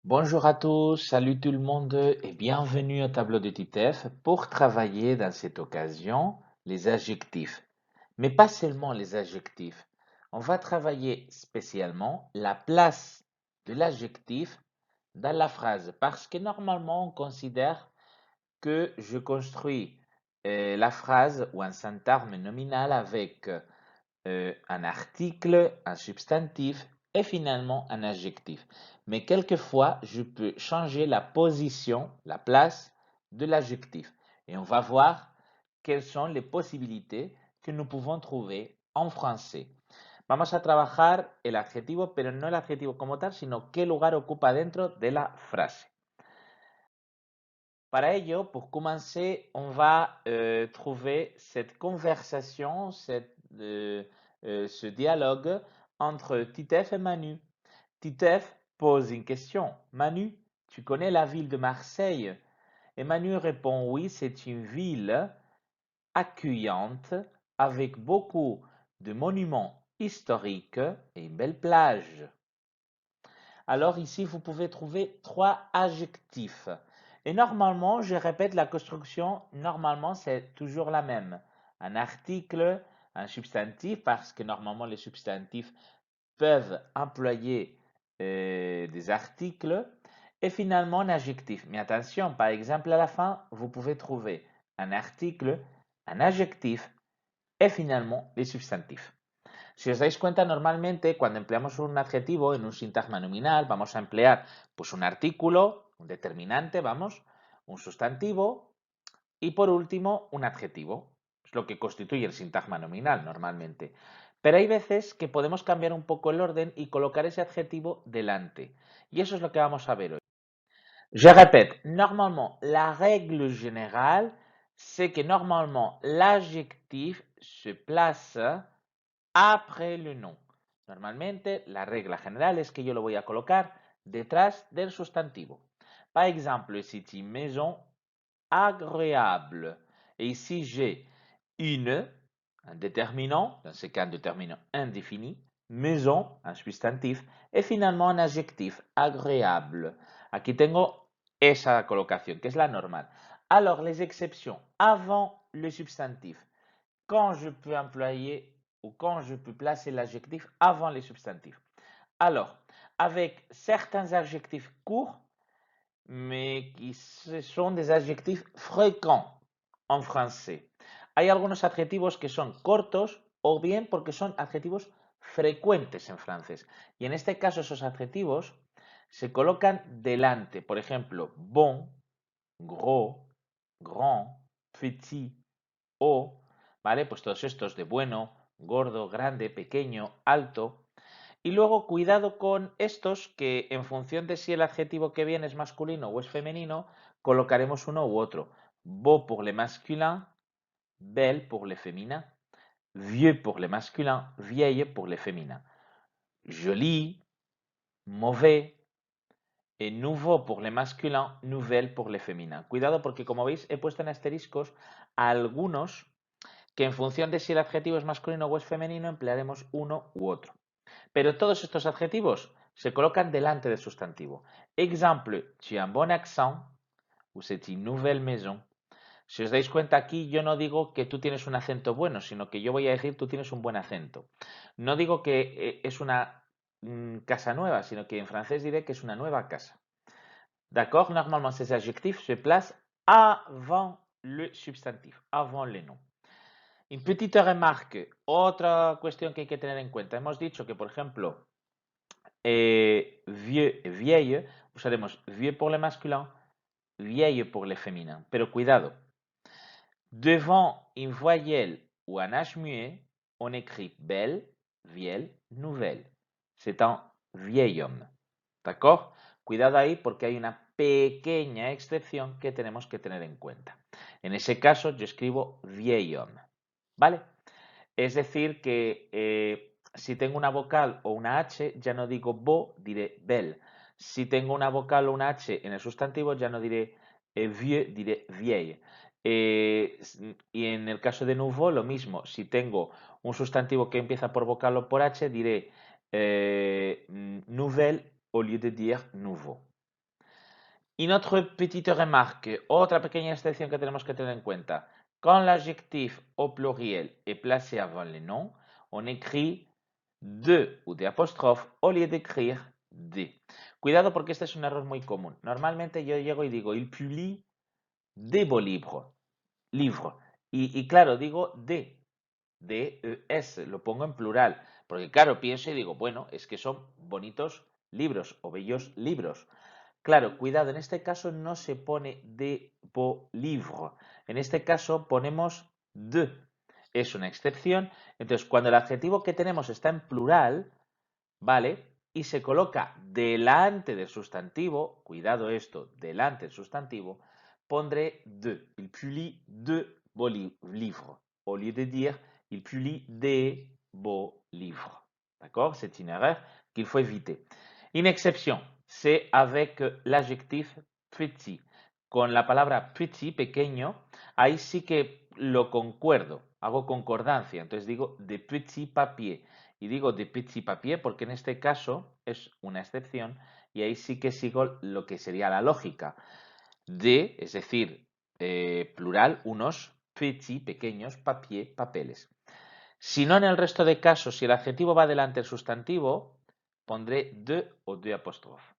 Bonjour à tous, salut tout le monde et bienvenue au tableau de TITEF pour travailler dans cette occasion les adjectifs. Mais pas seulement les adjectifs. On va travailler spécialement la place de l'adjectif dans la phrase parce que normalement on considère que je construis la phrase ou un syntagme nominal avec un article, un substantif et finalement un adjectif. Mais quelquefois, je peux changer la position, la place de l'adjectif. Et on va voir quelles sont les possibilités que nous pouvons trouver en français. Vamos a trabajar el adjetivo, pero no el adjetivo como tal, sino qué lugar ocupa dentro de la frase. Para ello, pour commencer, on va trouver cette conversation, ce dialogue entre Titef et Manu. Titef pose une question. Manu, tu connais la ville de Marseille? Et Manu répond oui, c'est une ville accueillante avec beaucoup de monuments historiques et une belle plage. Alors ici, vous pouvez trouver trois adjectifs. Et normalement, je répète la construction, normalement, c'est toujours la même. Un article, un substantif, parce que normalement, les substantifs peuvent employer des articles, et finalement un adjectif. Mais attention, par exemple, à la fin, vous pouvez trouver un article, un adjectif et finalement les substantifs. Si os dais cuenta, normalmente cuando empleamos un adjetivo en un sintagma nominal, vamos a emplear pues un artículo, un determinante, vamos, un sustantivo y por último un adjetivo. Es lo que constituye el sintagma nominal normalmente. Pero hay veces que podemos cambiar un poco el orden y colocar ese adjetivo delante. Y eso es lo que vamos a ver hoy. Je répète, normalement, la règle générale, c'est que normalement, l'adjectif se place après le nom. Normalmente, la regla general es que yo lo voy a colocar detrás del sustantivo. Par exemple, c'est une maison agréable. Et ici, j'ai une, un déterminant, dans ce cas, un déterminant indéfini, maison, un substantif, et finalement un adjectif, agréable. Aquí tengo esa colocación, que es la normal. Alors, les exceptions, avant le substantif, quand je peux employer ou quand je peux placer l'adjectif avant les substantifs. Alors, avec certains adjectifs courts, mais qui son des adjectifs fréquents en français. Hay algunos adjetivos que son cortos o bien porque son adjetivos frecuentes en francés. Y en este caso esos adjetivos se colocan delante. Por ejemplo, bon, gros, grand, petit, o, ¿vale? Pues todos estos de bueno, gordo, grande, pequeño, alto. Y luego cuidado con estos que en función de si el adjetivo que viene es masculino o es femenino, colocaremos uno u otro. Beau pour le masculin, belle pour le féminin, vieux pour le masculin, vieille pour le féminin. Joli, mauvais, et nouveau pour le masculin, nouvelle pour le féminin. Cuidado porque como veis he puesto en asteriscos algunos que en función de si el adjetivo es masculino o es femenino emplearemos uno u otro. Pero todos estos adjetivos se colocan delante del sustantivo. Exemple, tu as un bon accent ou c'est une nouvelle maison. Si os dais cuenta aquí, yo no digo que tú tienes un acento bueno, sino que yo voy a decir tú tienes un buen acento. No digo que es una casa nueva, sino que en francés diré que es una nueva casa. D'accord? Normalement, ces adjectifs se placent avant le substantif, avant le nom. Une petite remarque, otra cuestión que hay que tener en cuenta. Hemos dicho que, por ejemplo, vieux et vieille, usaremos vieux pour le masculin, vieille pour le féminin. Pero cuidado, devant une voyelle ou un H muet, on écrit belle, vieille, nouvelle. C'est un vieil homme. ¿D'accord? Cuidado ahí porque hay una pequeña excepción que tenemos que tener en cuenta. En ese caso, yo escribo vieil homme. ¿Vale? Es decir, que si tengo una vocal o una H, ya no digo beau, diré belle. Si tengo una vocal o una H en el sustantivo, ya no diré vieux, diré vieille. Y en el caso de nouveau, lo mismo. Si tengo un sustantivo que empieza por vocal o por H, diré nouvelle au lieu de dire nouveau. Y notre petite remarque, otra pequeña excepción que tenemos que tener en cuenta. Quand l'adjectif au pluriel est placé avant le nom, on écrit de ou de apóstrofe au lieu d'écrire de. Cuidado porque este es un error muy común. Normalmente yo llego y digo, il publie des beaux livres. Livre. Y claro, digo D-E-S, lo pongo en plural. Porque claro, pienso y digo, bueno, es que son bonitos libros o bellos libros. Claro, cuidado, en este caso no se pone de beaux livres. En este caso ponemos de. Es una excepción. Entonces, cuando el adjetivo que tenemos está en plural, ¿vale? Y se coloca delante del sustantivo, cuidado esto, delante del sustantivo, pondré de. Il publie de beaux livres. Au lieu de dire, il publie des beaux livres. D'accord? C'est une erreur qu'il faut éviter. Une exception, c'est avec l'adjectif petit. Con la palabra petit, pequeño, ahí sí que lo concuerdo, hago concordancia. Entonces digo de petit papier. Y digo de petit papier porque en este caso es una excepción y ahí sí que sigo lo que sería la lógica. De, es decir, plural, unos petits, pequeños, papier, papeles. Si no, en el resto de casos, si el adjetivo va delante del sustantivo, pondré de o de apóstrofe.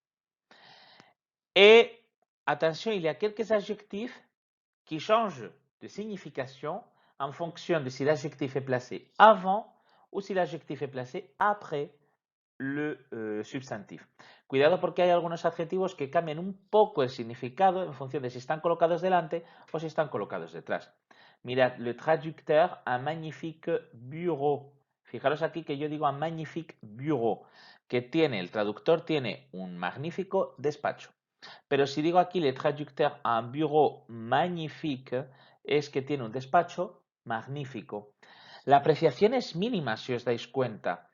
Et attention, il y a quelques adjectifs qui changent de signification en fonction de si l'adjectif est placé avant ou si l'adjectif est placé après le substantif. Cuidado porque hay algunos adjetivos que cambian un poco el significado en función de si están colocados delante o si están colocados detrás. Mirad, le traducteur, un magnifique bureau. Fijaros aquí que yo digo un magnifique bureau, que tiene, el traductor tiene un magnífico despacho. Pero si digo aquí le traducteur un bureau magnifique, es que tiene un despacho magnífico. La apreciación es mínima si os dais cuenta.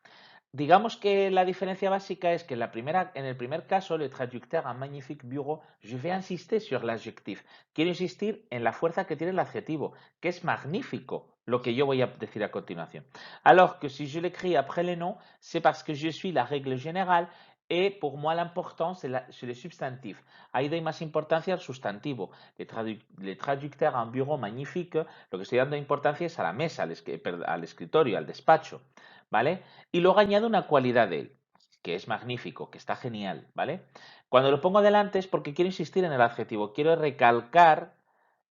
Digamos que la diferencia básica es que en el primer caso, le traducteur un magnifique bureau, je vais insister sur l'adjectif. Quiero insistir en la fuerza que tiene el adjetivo, que es magnífico, lo que yo voy a decir a continuación. Alors que si je l'écris après le nom, c'est parce que je suis la règle générale et pour moi l'important c'est le substantif. Ahí doy más importancia al sustantivo. Le traducteur un bureau magnifique, lo que estoy dando importancia es a la mesa, al escritorio, al despacho. ¿Vale? Y luego añado una cualidad de él, que es magnífico, que está genial, ¿vale? Cuando lo pongo delante es porque quiero insistir en el adjetivo, quiero recalcar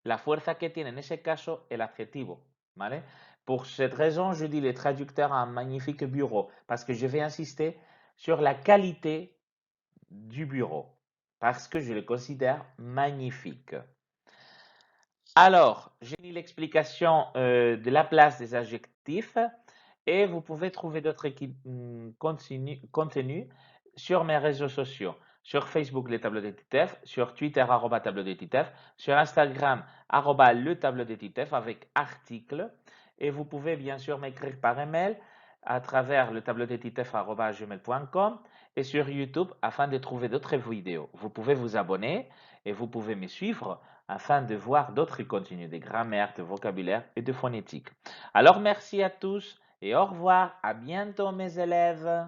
la fuerza que tiene en ese caso el adjetivo, ¿vale? Pour cette raison, je dis le traducteur a un magnifique bureau, parce que je vais insister sur la qualité du bureau, parce que je le considère magnifique. Alors, j'ai mis l'explication de la place des adjectifs et vous pouvez trouver d'autres contenus sur mes réseaux sociaux. Sur Facebook, les tableaux de TITEF, sur Twitter, tableau de TITEF, sur Instagram, le tableau de TITEF avec articles. Et vous pouvez bien sûr m'écrire par email à travers le tableau de TITEF@gmail.com et sur YouTube afin de trouver d'autres vidéos. Vous pouvez vous abonner et vous pouvez me suivre afin de voir d'autres contenus de grammaire, de vocabulaire et de phonétique. Alors merci à tous et au revoir, à bientôt mes élèves.